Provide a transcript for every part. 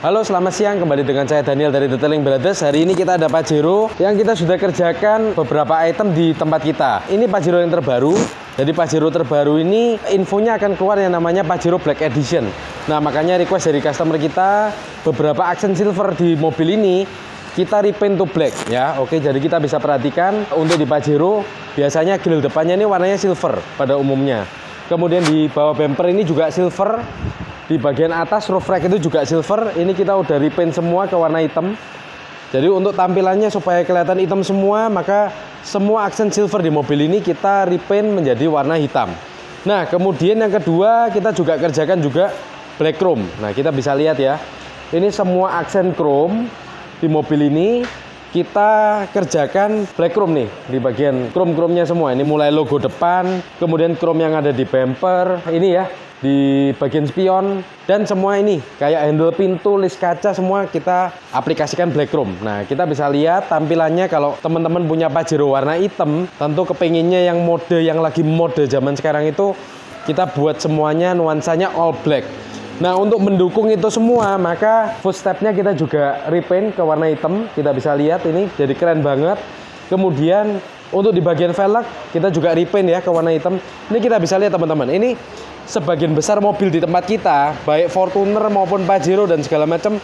Halo, selamat siang. Kembali dengan saya Daniel dari Detailing Brothers. Hari ini kita ada Pajero yang kita sudah kerjakan beberapa item di tempat kita. Ini Pajero yang terbaru. Jadi Pajero terbaru ini infonya akan keluar yang namanya Pajero Black Edition. Nah, makanya request dari customer kita beberapa aksen silver di mobil ini kita repaint to black ya. Oke, jadi kita bisa perhatikan untuk di Pajero biasanya grill depannya ini warnanya silver pada umumnya. Kemudian di bawah bumper ini juga silver. Di bagian atas roof rack itu juga silver. Ini kita udah repaint semua ke warna hitam. Jadi untuk tampilannya supaya kelihatan hitam semua, maka semua aksen silver di mobil ini kita repaint menjadi warna hitam. Nah, kemudian yang kedua kita juga kerjakan juga black chrome. Nah, kita bisa lihat ya. Ini semua aksen chrome di mobil ini kita kerjakan black chrome nih di bagian chrome-chrome-nya semua. Ini mulai logo depan, kemudian chrome yang ada di bumper, ini ya, di bagian spion, dan semua ini kayak handle pintu, list kaca, semua kita aplikasikan black chrome. Nah, kita bisa lihat tampilannya. Kalau teman-teman punya Pajero warna hitam, tentu kepenginnya yang mode yang lagi mode zaman sekarang itu kita buat semuanya nuansanya all black. Nah, untuk mendukung itu semua, maka footstepnya kita juga repaint ke warna hitam. Kita bisa lihat ini jadi keren banget. Kemudian untuk di bagian velg kita juga repaint ya ke warna hitam. Ini kita bisa lihat teman-teman, ini sebagian besar mobil di tempat kita, baik Fortuner maupun Pajero dan segala macam,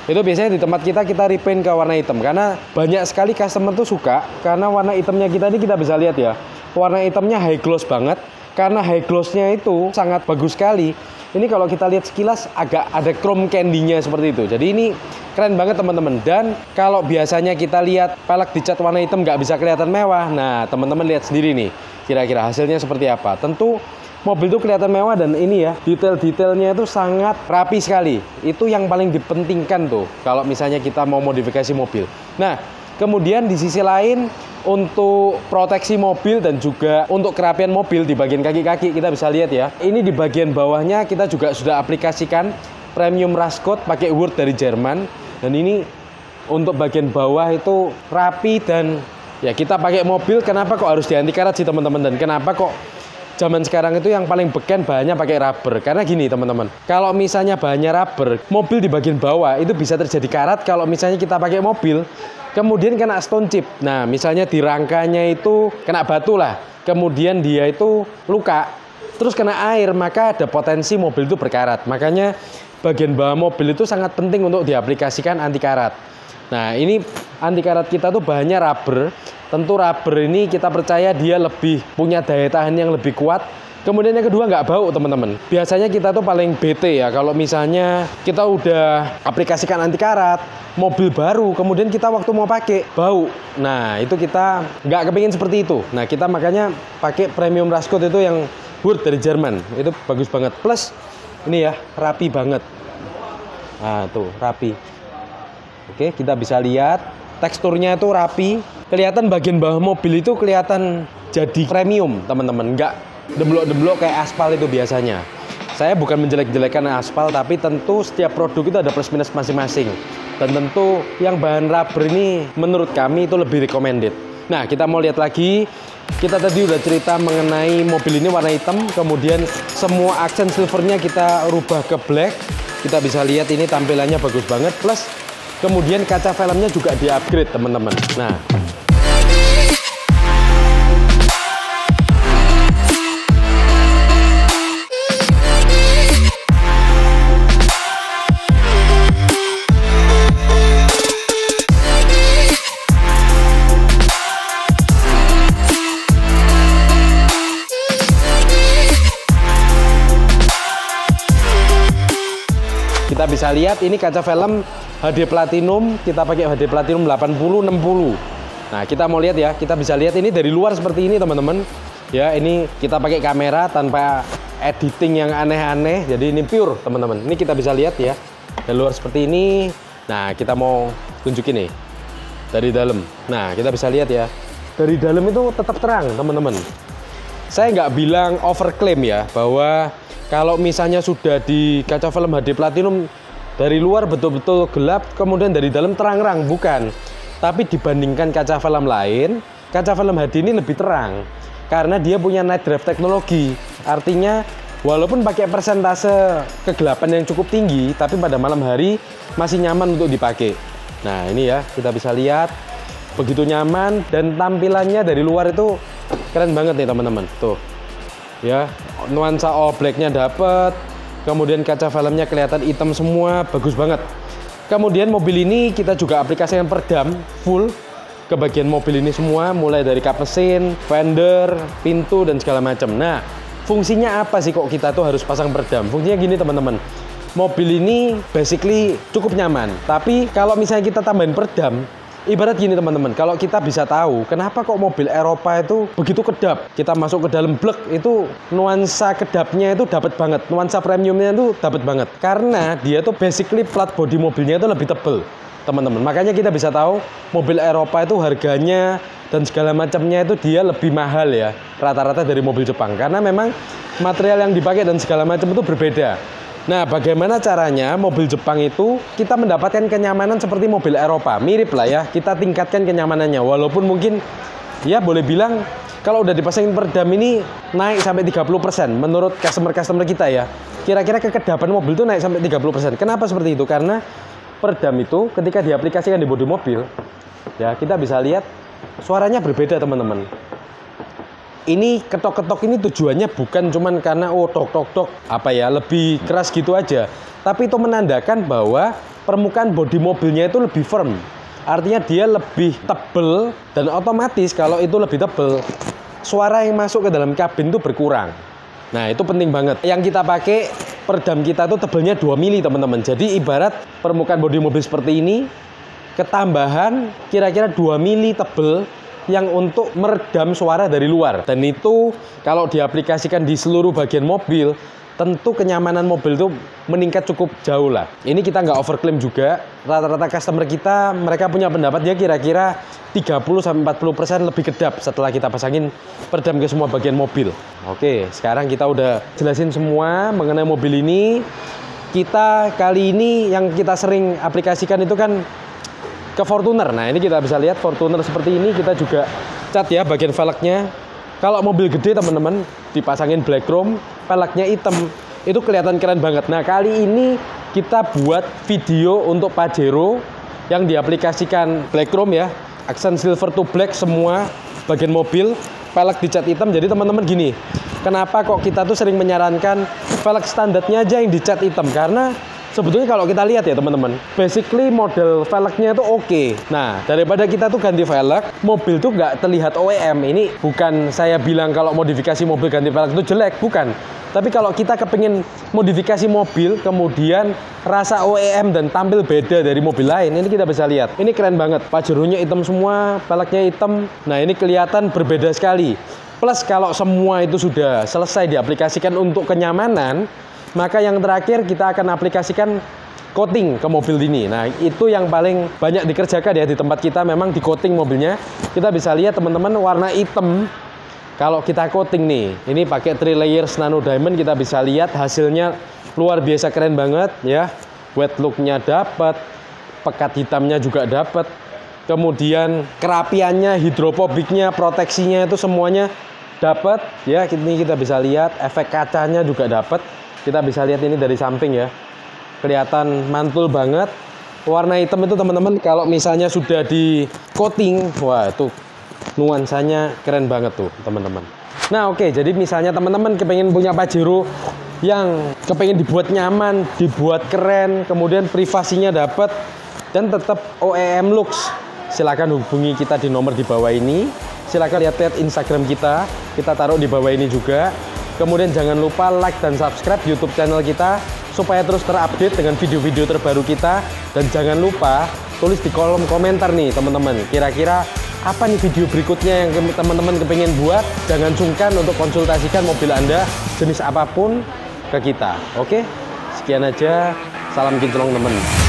itu biasanya di tempat kita repaint ke warna hitam. Karena banyak sekali customer tuh suka, karena warna hitamnya kita ini kita bisa lihat ya, warna hitamnya high gloss banget. Karena high glossnya itu sangat bagus sekali. Ini kalau kita lihat sekilas agak ada chrome candy-nya seperti itu. Jadi ini keren banget teman-teman. Dan kalau biasanya kita lihat pelek dicat warna hitam nggak bisa kelihatan mewah. Nah, teman-teman lihat sendiri nih, kira-kira hasilnya seperti apa. Tentu mobil itu kelihatan mewah, dan ini ya, detail-detailnya itu sangat rapi sekali. Itu yang paling dipentingkan tuh kalau misalnya kita mau modifikasi mobil. Nah, kemudian di sisi lain untuk proteksi mobil dan juga untuk kerapian mobil di bagian kaki-kaki kita bisa lihat ya. Ini di bagian bawahnya kita juga sudah aplikasikan premium rust coat pakai wood dari Jerman. Dan ini untuk bagian bawah itu rapi, dan ya kita pakai mobil kenapa kok harus di anti karat sih teman-teman, dan kenapa kok zaman sekarang itu yang paling beken bahannya pakai rubber. Karena gini teman-teman, kalau misalnya bahannya rubber, mobil di bagian bawah itu bisa terjadi karat kalau misalnya kita pakai mobil kemudian kena stone chip. Nah, misalnya di rangkanya itu kena batu lah, kemudian dia itu luka, terus kena air, maka ada potensi mobil itu berkarat. Makanya bagian bawah mobil itu sangat penting untuk diaplikasikan anti karat. Nah, ini anti karat kita tuh bahannya rubber. Tentu rubber ini kita percaya dia lebih punya daya tahan yang lebih kuat. Kemudian yang kedua, nggak bau teman-teman. Biasanya kita tuh paling bete ya kalau misalnya kita udah aplikasikan anti karat, mobil baru, kemudian kita waktu mau pakai bau. Nah, itu kita nggak kepingin seperti itu. Nah, kita makanya pakai premium rust coat itu yang wood dari Jerman. Itu bagus banget. Plus ini ya, rapi banget. Nah, tuh rapi. Oke, kita bisa lihat teksturnya itu rapi. Kelihatan bagian bawah mobil itu kelihatan jadi premium teman-teman, nggak demblok-demblok kayak aspal itu biasanya. Saya bukan menjelek-jelekan aspal, tapi tentu setiap produk itu ada plus minus masing-masing. Dan tentu yang bahan rubber ini menurut kami itu lebih recommended. Nah, kita mau lihat lagi. Kita tadi udah cerita mengenai mobil ini warna hitam, kemudian semua aksen silvernya kita rubah ke black. Kita bisa lihat ini tampilannya bagus banget, plus kemudian kaca filmnya juga di-upgrade teman-teman. Nah, kita bisa lihat ini kaca film HD Platinum, kita pakai HD Platinum 80/60. Nah, kita mau lihat ya, kita bisa lihat ini dari luar seperti ini teman-teman. Ya, ini kita pakai kamera tanpa editing yang aneh-aneh, jadi ini pure teman-teman. Ini kita bisa lihat ya, dari luar seperti ini. Nah, kita mau tunjukin nih dari dalam. Nah, kita bisa lihat ya, dari dalam itu tetap terang teman-teman. Saya nggak bilang overclaim ya, bahwa kalau misalnya sudah di kaca film HD Platinum dari luar betul-betul gelap, kemudian dari dalam terang-terang, bukan. Tapi dibandingkan kaca film lain, kaca film HD ini lebih terang karena dia punya night drive teknologi. Artinya Walaupun pakai persentase kegelapan yang cukup tinggi, tapi pada malam hari masih nyaman untuk dipakai. Nah ini ya, kita bisa lihat begitu nyaman dan tampilannya dari luar itu keren banget nih teman-teman. Tuh ya, nuansa all black-nya dapet, kemudian kaca filmnya kelihatan hitam semua, bagus banget. Kemudian mobil ini kita juga aplikasikan peredam full ke bagian mobil ini semua, mulai dari kap mesin, fender, pintu dan segala macam. Nah, fungsinya apa sih kok kita tuh harus pasang peredam? Fungsinya gini teman-teman. Mobil ini basically cukup nyaman, tapi kalau misalnya kita tambahin peredam, ibarat gini teman-teman, kalau kita bisa tahu kenapa kok mobil Eropa itu begitu kedap, kita masuk ke dalam blek itu nuansa kedapnya itu dapat banget, nuansa premiumnya itu dapat banget, karena dia tuh basically plat body mobilnya itu lebih tebel teman-teman. Makanya kita bisa tahu mobil Eropa itu harganya dan segala macamnya itu dia lebih mahal ya rata-rata dari mobil Jepang, karena memang material yang dipakai dan segala macam itu berbeda. Nah, bagaimana caranya mobil Jepang itu kita mendapatkan kenyamanan seperti mobil Eropa? Mirip lah ya, kita tingkatkan kenyamanannya. Walaupun mungkin ya boleh bilang kalau udah dipasangin peredam ini naik sampai 30% menurut customer-customer kita ya. Kira-kira kekedapan mobil itu naik sampai 30%. Kenapa seperti itu? Karena peredam itu ketika diaplikasikan di bodi mobil, ya kita bisa lihat suaranya berbeda teman-teman. Ini ketok-ketok ini tujuannya bukan cuman karena oh tok-tok-tok apa ya lebih keras gitu aja, tapi itu menandakan bahwa permukaan bodi mobilnya itu lebih firm, artinya dia lebih tebel dan otomatis kalau itu lebih tebel suara yang masuk ke dalam kabin itu berkurang. Nah itu penting banget. Yang kita pakai peredam kita itu tebelnya 2 mili teman-teman, jadi ibarat permukaan bodi mobil seperti ini ketambahan kira-kira 2 mili tebel yang untuk meredam suara dari luar, dan itu kalau diaplikasikan di seluruh bagian mobil tentu kenyamanan mobil itu meningkat cukup jauh lah. Ini kita nggak overclaim juga, rata-rata customer kita mereka punya pendapat ya kira-kira 30-40% lebih kedap setelah kita pasangin peredam ke semua bagian mobil. Oke, sekarang kita udah jelasin semua mengenai mobil ini. Kita kali ini yang kita sering aplikasikan itu kan ke Fortuner. Nah ini kita bisa lihat Fortuner seperti ini, kita juga cat ya bagian velgnya. Kalau mobil gede teman-teman dipasangin black chrome, velgnya hitam, itu kelihatan keren banget. Nah kali ini kita buat video untuk Pajero yang diaplikasikan black chrome ya, aksen silver to black semua bagian mobil, velg dicat hitam. Jadi teman-teman gini, kenapa kok kita tuh sering menyarankan velg standarnya aja yang dicat hitam? Karena sebetulnya kalau kita lihat ya teman-teman, basically model velgnya itu oke. Nah, daripada kita tuh ganti velg, mobil tuh nggak terlihat OEM. Ini bukan saya bilang kalau modifikasi mobil ganti velg itu jelek, bukan. Tapi kalau kita kepingin modifikasi mobil, kemudian rasa OEM dan tampil beda dari mobil lain, ini kita bisa lihat. Ini keren banget, Pajero-nya hitam semua, velgnya hitam. Nah, ini kelihatan berbeda sekali. Plus kalau semua itu sudah selesai diaplikasikan untuk kenyamanan, maka yang terakhir kita akan aplikasikan coating ke mobil ini. Nah itu yang paling banyak dikerjakan ya di tempat kita, memang di coating mobilnya. Kita bisa lihat teman-teman warna hitam. Kalau kita coating nih, ini pakai 3 layers nano diamond, kita bisa lihat hasilnya luar biasa keren banget ya. Wet looknya dapat, pekat hitamnya juga dapat, kemudian kerapiannya, hidropobiknya, proteksinya itu semuanya dapat ya. Ini kita bisa lihat efek kacanya juga dapat. Kita bisa lihat ini dari samping ya, kelihatan mantul banget. Warna hitam itu teman-teman kalau misalnya sudah di coating, wah itu nuansanya keren banget tuh teman-teman. Nah oke, jadi misalnya teman-teman kepengen punya Pajero yang kepengen dibuat nyaman, dibuat keren, kemudian privasinya dapat dan tetap OEM looks, silakan hubungi kita di nomor di bawah ini. Silakan lihat Instagram kita taruh di bawah ini juga. Kemudian jangan lupa like dan subscribe YouTube channel kita supaya terus terupdate dengan video-video terbaru kita. Dan jangan lupa tulis di kolom komentar nih teman-teman, kira-kira apa nih video berikutnya yang teman-teman kepengen buat. Jangan sungkan untuk konsultasikan mobil Anda jenis apapun ke kita. Oke, sekian aja, salam kinclong teman.